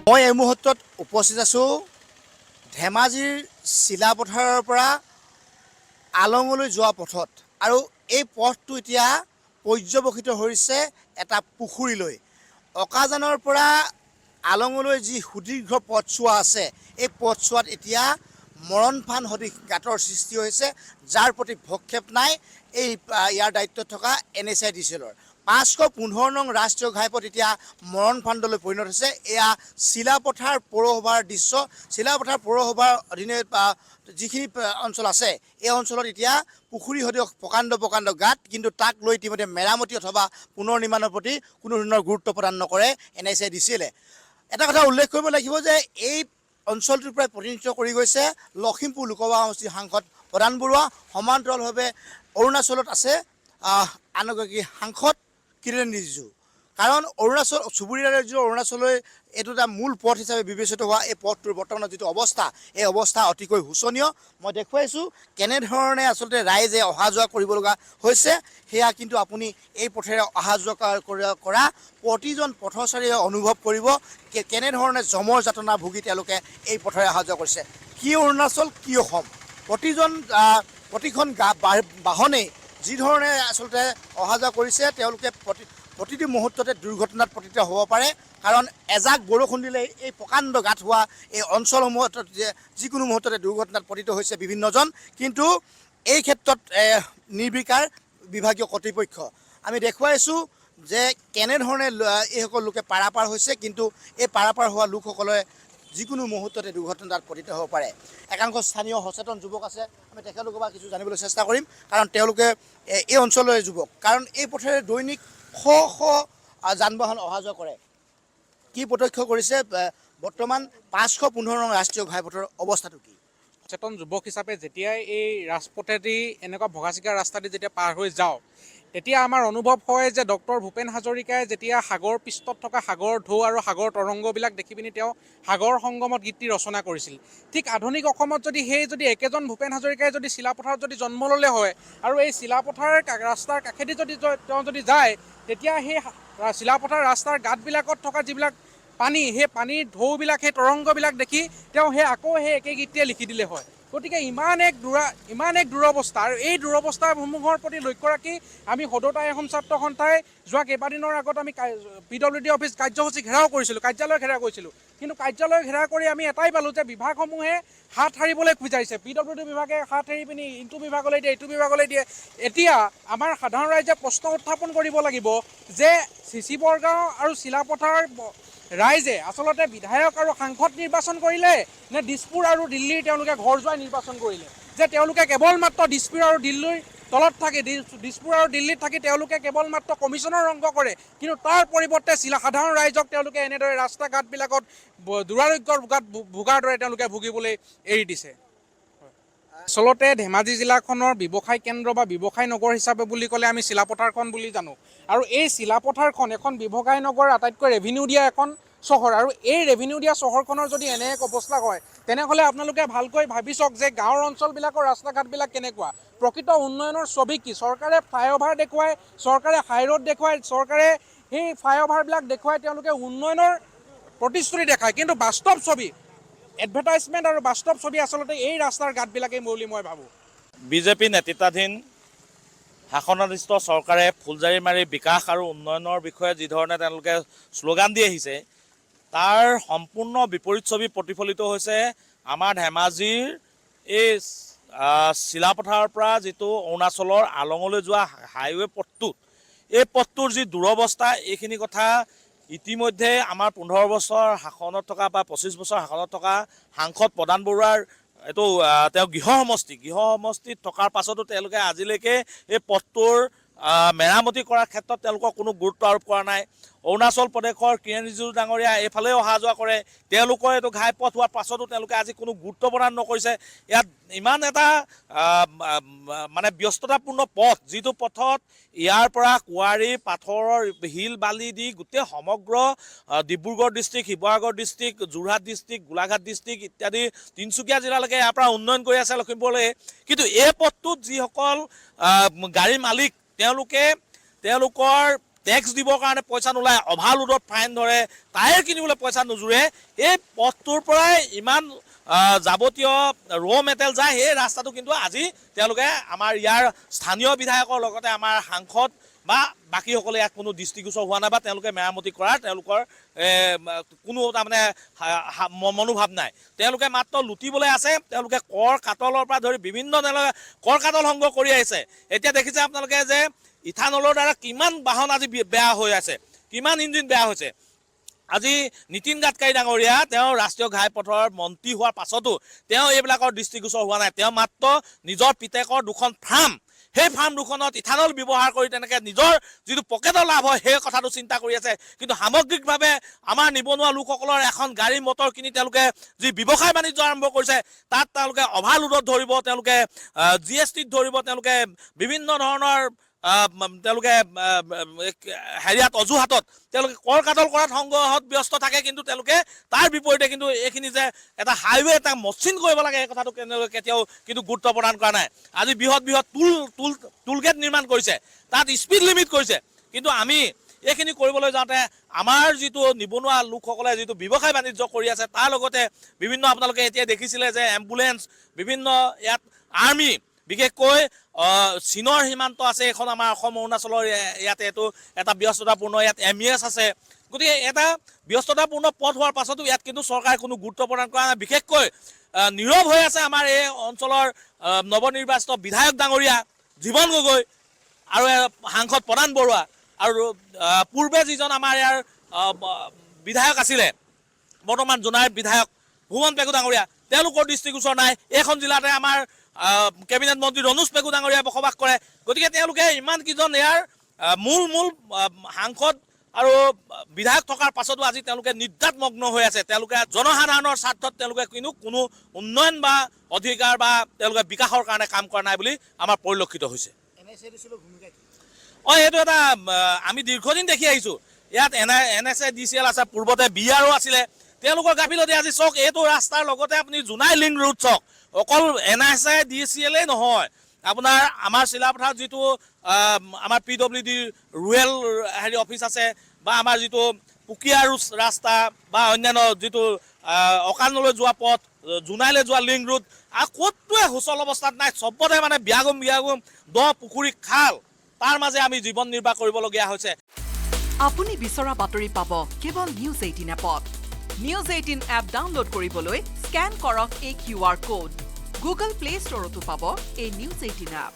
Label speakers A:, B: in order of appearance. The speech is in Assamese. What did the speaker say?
A: মই এই মুহূৰ্তত উপস্থিত আছোঁ ধেমাজিৰ চিলাপথাৰৰ পৰা আলঙলৈ যোৱা পথত আৰু এই পথটো এতিয়া পৰ্যবেক্ষিত হৈছে এটা পুখুৰীলৈ। অকাজানৰ পৰা আলঙলৈ যি সুদীৰ্ঘ পথছোৱা আছে এই পথছোৱাত এতিয়া মৰণফান সদৃশ গাঁতৰ সৃষ্টি হৈছে, যাৰ প্ৰতি ভক্ষেপ নাই এই ইয়াৰ দায়িত্বত থকা NHIDCL-ৰ। 515 নং ৰাষ্ট্ৰীয় ঘাইপথ এতিয়া মৰণফাণ্ডলৈ পৰিণত হৈছে। এয়া চিলাপথাৰ পৌৰসভাৰ দৃশ্য। চিলাপথাৰ পৌৰসভাৰ অধীনে যিখিনি অঞ্চল আছে এই অঞ্চলত এতিয়া পুখুৰী সদৃশ প্ৰকাণ্ড প্ৰকাণ্ড গাঁত, কিন্তু তাক লৈ ইতিমধ্যে মেৰামতি অথবা পুনৰ নিৰ্মাণৰ প্ৰতি কোনো ধৰণৰ গুৰুত্ব প্ৰদান নকৰে NHIDCL-এ। এটা কথা উল্লেখ কৰিব লাগিব যে এই অঞ্চলটোৰ পৰা প্ৰতিনিধিত্ব কৰি গৈছে লখিমপুৰ লোকসভা সমষ্টিৰ সাংসদ প্ৰধান বৰুৱা। সমান্তৰালভাৱে অৰুণাচলত আছে আন এগৰাকী সাংসদ কিৰেণ ৰিজিজু। কাৰণ অৰুণাচল চুবুৰীয়া ৰাজ্য অৰুণাচললৈ এইটো এটা মূল পথ হিচাপে বিবেচিত হোৱা এই পথটোৰ বৰ্তমানৰ যিটো অৱস্থা, এই অৱস্থা অতিকৈ শোচনীয়। মই দেখুৱাইছোঁ কেনেধৰণে আচলতে ৰাইজে অহা যোৱা কৰিব লগা হৈছে। সেয়া কিন্তু আপুনি এই পথেৰে অহা যোৱা কৰা প্ৰতিজন পথচাৰীয়ে অনুভৱ কৰিব কেনেধৰণে যমৰ যাতনা ভুগি তেওঁলোকে এই পথেৰে অহা যোৱা কৰিছে। কি অৰুণাচল কি অসম, প্ৰতিখন বাহনেই যিধৰণে আচলতে অহা যোৱা কৰিছে তেওঁলোকে প্ৰতিটো মুহূৰ্ততে দুৰ্ঘটনাত পতিত হ'ব পাৰে। কাৰণ এজাক বৰষুণ দিলে এই প্ৰকাণ্ড গাঁত হোৱা এই অঞ্চলসমূহত যিকোনো মুহূৰ্ততে দুৰ্ঘটনাত পতিত হৈছে বিভিন্নজন। কিন্তু এই ক্ষেত্ৰত নিৰ্বিকাৰ বিভাগীয় কৰ্তৃপক্ষ। আমি দেখুৱাইছোঁ যে কেনেধৰণে এইসকল লোকে পাৰাপাৰ হৈছে, কিন্তু এই পাৰাপাৰ হোৱা লোকসকলে যিকোনো মুহূৰ্ততে দুৰ্ঘটনাত পতিত হ'ব পাৰে। একাংশ স্থানীয় সচেতন যুৱক আছে, আমি তেখেতলোকৰ পৰা কিছু জানিবলৈ চেষ্টা কৰিম। কাৰণ তেওঁলোকে এই অঞ্চলৰে যুৱক, কাৰণ এই পথেৰে দৈনিক শ শ যান বাহন অহা যোৱা কৰে। কি প্ৰত্যক্ষ কৰিছে বৰ্তমান 515 নং ৰাষ্ট্ৰীয় ঘাইপথৰ অৱস্থাটো কি?
B: সচেতন যুৱক হিচাপে যেতিয়াই এই ৰাজপথেদি এনেকুৱা ভগাচিকা ৰাস্তাদি যেতিয়া পাৰ হৈ যাওঁ, তেতিয়া আমাৰ অনুভৱ হয় যে ডক্টৰ ভূপেন হাজৰিকাই যেতিয়া সাগৰ পৃষ্ঠত থকা সাগৰ ঢৌ আৰু সাগৰ তৰংগবিলাক দেখি পিনি তেওঁ সাগৰ সংগমত গীতটি ৰচনা কৰিছিল। ঠিক আধুনিক অসমত যদি একেজন ভূপেন হাজৰিকাই যদি চিলাপথাৰত যদি জন্ম ল'লে হয় আৰু এই চিলাপথাৰ ৰাস্তাৰ কাষেদি তেওঁ যদি যায়, তেতিয়া সেই চিলাপথাৰ ৰাস্তাৰ গাঁতবিলাকত থকা যিবিলাক পানী, সেই পানীৰ ঢৌবিলাক সেই তৰংগবিলাক দেখি তেওঁ আকৌ সেই একে গীতটিয়ে লিখি দিলে হয়। গতিকে ইমান এক দুৰৱস্থা, আৰু এই দুৰৱস্থাসমূহৰ প্ৰতি লক্ষ্য ৰাখি আমি সদৌ এখন ছাত্ৰ সন্থাই যোৱা কেইবাদিনৰ আগত আমি PWD অফিচ কাৰ্যসূচী ঘেৰাও কৰিছিলোঁ, কাৰ্যালয় ঘেৰাও কৰিছিলোঁ। কিন্তু কাৰ্যালয় ঘেৰাও কৰি আমি এটাই পালোঁ যে বিভাগসমূহে হাত সাৰিবলৈ খোজাইছে। PWD বিভাগে হাত সাৰি পিনি ইটো বিভাগলৈ দিয়ে, ইটো বিভাগলৈ দিয়ে। এতিয়া আমাৰ সাধাৰণ ৰাইজে প্ৰশ্ন উত্থাপন কৰিব লাগিব যে চিচি বৰগাঁও আৰু চিলাপথাৰ ৰাইজে আচলতে বিধায়ক আৰু সাংসদ নিৰ্বাচন কৰিলে নে দিছপুৰ আৰু দিল্লীৰ তেওঁলোকে ঘৰ যোৱাই নিৰ্বাচন কৰিলে? যে তেওঁলোকে কেৱল মাত্ৰ দিছপুৰ আৰু দিল্লীৰ তলত থাকি, দিছপুৰ আৰু দিল্লীত থাকি তেওঁলোকে কেৱল মাত্ৰ কমিশ্যনৰ অংক কৰে, কিন্তু তাৰ পৰিৱৰ্তে সাধাৰণ ৰাইজক তেওঁলোকে এনেদৰে ৰাস্তা ঘাটবিলাকত দুৰাৰোগ্যৰ ভোগাৰ দৰে তেওঁলোকে ভুগিবলৈ এৰি দিছে। আচলতে ধেমাজি জিলাখনৰ ব্যৱসায় কেন্দ্ৰ বা ব্যৱসায় নগৰ হিচাপে বুলি ক'লে আমি চিলাপথাৰখন বুলি জানো। আৰু এই চিলাপথাৰখন এখন ব্যৱসায় নগৰ, আটাইতকৈ ৰেভিনিউ দিয়া এখন চহৰ। আৰু এই ৰেভিনিউ দিয়া চহৰখনৰ যদি এনে এক অৱস্থা হয়, তেনেহ'লে আপোনালোকে ভালকৈ ভাবি চাওক যে গাঁৱৰ অঞ্চলবিলাকৰ ৰাস্তা ঘাটবিলাক কেনেকুৱা, প্ৰকৃত উন্নয়নৰ ছবি কি? চৰকাৰে ফ্লাইঅভাৰ দেখুৱায়, চৰকাৰে হাইৰোড দেখুৱায়, চৰকাৰে সেই ফ্লাইঅভাৰবিলাক দেখুৱাই তেওঁলোকে উন্নয়নৰ প্ৰতিশ্ৰুতি দেখায়, কিন্তু বাস্তৱ ছবি, এডভাৰটাইজমেণ্ট আৰু বাস্তৱ ছবি আচলতে এই ৰাস্তাৰ ঘাটবিলাকেই বুলি মই ভাবোঁ।
C: বিজেপি নেতৃত্বাধীন শাসনাধিষ্ঠ চৰকাৰে ফুলজাৰি মাৰি বিকাশ আৰু উন্নয়নৰ বিষয়ে যিধৰণে তেওঁলোকে শ্লোগান দি আহিছে, তাৰ সম্পূৰ্ণ বিপৰীত ছবি প্ৰতিফলিত হৈছে আমাৰ ধেমাজিৰ এই চিলাপথাৰৰ পৰা যিটো অৰুণাচলৰ আলঙলৈ যোৱা হাইৱে পথটোত। এই পথটোৰ যি দুৰৱস্থা, এইখিনি কথা ইতিমধ্যে আমাৰ 15 বছৰ শাসনত থকা বা 25 বছৰ শাসনত থকা সাংসদ প্ৰধান বৰুৱাৰ এইটো তেওঁ গৃহ সমষ্টিত থকাৰ পাছতো তেওঁলোকে আজিলৈকে এই পথটোৰ মেৰামতি কৰাৰ ক্ষেত্ৰত তেওঁলোকৰ কোনো গুৰুত্ব আৰোপ কৰা নাই। অৰুণাচল প্ৰদেশৰ কিৰেণ ৰিজিজু ডাঙৰীয়া এইফালেও অহা যোৱা কৰে, তেওঁলোকৰ এইটো ঘাইপথ হোৱাৰ পাছতো তেওঁলোকে আজি কোনো গুৰুত্ব প্ৰদান নকৰিছে। ইয়াত ইমান এটা মানে ব্যস্ততাপূৰ্ণ পথ, যিটো পথত ইয়াৰ পৰা কুঁৱাৰী পাথৰৰ শিল বালি দি গোটেই সমগ্ৰ Dibrugarh district, Sivasagar district, Jorhat district, Golaghat district ইত্যাদি তিনিচুকীয়া জিলালৈকে ইয়াৰ পৰা উন্নয়ন কৰি আছে লখিমপুৰলৈ। কিন্তু এই পথটোত যিসকল গাড়ীৰ মালিক তেওঁলোকৰ টেক্স দিবৰ কাৰণে পইচা নোলায়, অভাৰলোডত ফাইন ধৰে, টায়াৰ কিনিবলৈ পইচা নোজোৰে, এই পথটোৰ পৰাই ইমান যাৱতীয় মেটেৰিয়েল যায়। সেই ৰাস্তাটো কিন্তু আজি তেওঁলোকে আমাৰ ইয়াৰ স্থানীয় বিধায়কৰ লগতে আমাৰ সাংসদ বা বাকীসকলে ইয়াত কোনো দৃষ্টিগোচৰ হোৱা নাই বা তেওঁলোকে মেৰামতি কৰাৰ তেওঁলোকৰ কোনো তাৰমানে মনোভাৱ নাই। তেওঁলোকে মাত্ৰ লুটিবলৈ আছে। তেওঁলোকে কৰ কাটলৰ পৰা ধৰি বিভিন্ন তেওঁলোকে কৰ কাটল সংগ্ৰহ কৰি আহিছে। এতিয়া দেখিছে আপোনালোকে যে ইথানলৰ দ্বাৰা কিমান বাহন আজি বেয়া হৈ আছে, কিমান ইঞ্জিন বেয়া হৈছে। আজি নীতিন গাডকাৰী ডাঙৰীয়া তেওঁ ৰাষ্ট্ৰীয় ঘাইপথৰ মন্ত্ৰী হোৱাৰ পাছতো তেওঁ এইবিলাকৰ দৃষ্টিগোচৰ হোৱা নাই। তেওঁ মাত্ৰ নিজৰ পিতেকৰ দুখন ফাৰ্ম, সেই ফাৰ্ম দুখনত ইথানল ব্যৱহাৰ কৰি তেনেকৈ নিজৰ যিটো পকেটৰ লাভ হয় সেই কথাটো চিন্তা কৰি আছে। কিন্তু সামগ্ৰিকভাৱে আমাৰ নিবনুৱা লোকসকলৰ এখন গাড়ী মটৰ কিনি তেওঁলোকে যি ব্যৱসায় বাণিজ্য আৰম্ভ কৰিছে তাত তেওঁলোকে অভাৰলোডত ধৰিব, তেওঁলোকে GSTত ধৰিব, তেওঁলোকে বিভিন্ন ধৰণৰ তেওঁলোকে হেৰিয়াত অজুহাতত তেওঁলোকে কৰ কাটল কৰাত সংগ্ৰহত ব্যস্ত থাকে। কিন্তু তেওঁলোকে তাৰ বিপৰীতে কিন্তু এইখিনি যে এটা হাইৱে এটা মসৃণ কৰিব লাগে এই কথাটো কেতিয়াও কিন্তু গুৰুত্ব প্ৰদান কৰা নাই। আজি বৃহৎ বৃহৎ টুল গেট নিৰ্মাণ কৰিছে, তাত স্পীড লিমিট কৰিছে। কিন্তু আমি এইখিনি কৰিবলৈ যাওঁতে আমাৰ যিটো নিবনুৱা লোকসকলে যিটো ব্যৱসায় বাণিজ্য কৰি আছে তাৰ লগতে বিভিন্ন আপোনালোকে এতিয়া দেখিছিলে যে এম্বুলেঞ্চ, বিভিন্ন ইয়াত আৰ্মি, বিশেষকৈ চীনৰ সীমান্ত আছে এখন আমাৰ অসম অৰুণাচলৰ ইয়াতে এইটো এটা ব্যস্ততাপূৰ্ণ ইয়াত MES আছে। গতিকে এটা ব্যস্ততাপূৰ্ণ পথ হোৱাৰ পাছতো ইয়াত কিন্তু চৰকাৰে কোনো গুৰুত্ব প্ৰদান কৰা নাই। বিশেষকৈ নীৰৱ হৈ আছে আমাৰ এই অঞ্চলৰ নৱনিৰ্বাচিত বিধায়ক ডাঙৰীয়া জীৱন গগৈ আৰু সাংসদ প্ৰধান বৰুৱা আৰু পূৰ্বে যিজন আমাৰ ইয়াৰ বিধায়ক আছিলে বৰ্তমান জোনাইৰ বিধায়ক ভুৱন পেগু ডাঙৰীয়া, তেওঁলোকৰ দৃষ্টিগোচৰ নাই। এইখন জিলাতে আমাৰ কেবিনেট মন্ত্ৰী ৰনোজ পেগু ডাঙৰীয়াই বসবাস কৰে। গতিকে তেওঁলোকে ইমানকেইজন ইয়াৰ মূল সাংসদ আৰু বিধায়ক থকাৰ পাছতো আজি তেওঁলোকে নিদ্ৰাতমগ্ন হৈ আছে। তেওঁলোকে জনসাধাৰণৰ স্বাৰ্থত তেওঁলোকে কিন্তু কোনো উন্নয়ন বা অধিকাৰ বা তেওঁলোকে বিকাশৰ কাৰণে কাম কৰা নাই বুলি আমাৰ পৰিলক্ষিত হৈছে। এইটো এটা আমি দীৰ্ঘদিন দেখি আহিছোঁ। ইয়াত NSADCL আছে, পূৰ্বতে BRO আছিলে। তেওঁলোকৰ গাফিলতি আজি চাওক, এইটো ৰাস্তাৰ লগতে আপুনি জোনাই লিংক ৰোড চাওক, অকল NSADCL নহয়, আপোনাৰ আমাৰ চিলাপথাৰত যিটো আমাৰ PWD ৰুৰেল অফিচ আছে বা আমাৰ যিটো পুকিয়া ৰাস্তা বা অন্যান্য যিটো অকানলৈ যোৱা পথ, জোনাইলৈ যোৱা লিংক ৰোড, আৰু ক'তোৱে সুচল অৱস্থাত নাই। চবতে মানে বিয়াগুম দ পুখুৰী খাল, তাৰ মাজে আমি জীৱন নিৰ্বাহ কৰিবলগীয়া হৈছে।
D: আপুনি বিচৰা বাতৰি পাব কেৱল নিউজ 18 এপত। নিউজ 18 এপ ডাউনলোড কৰিবলৈ স্কেন কৰক এই QR কোড। গুগল প্লে ষ্টৰতো পাব এই নিউজ 18 এপ।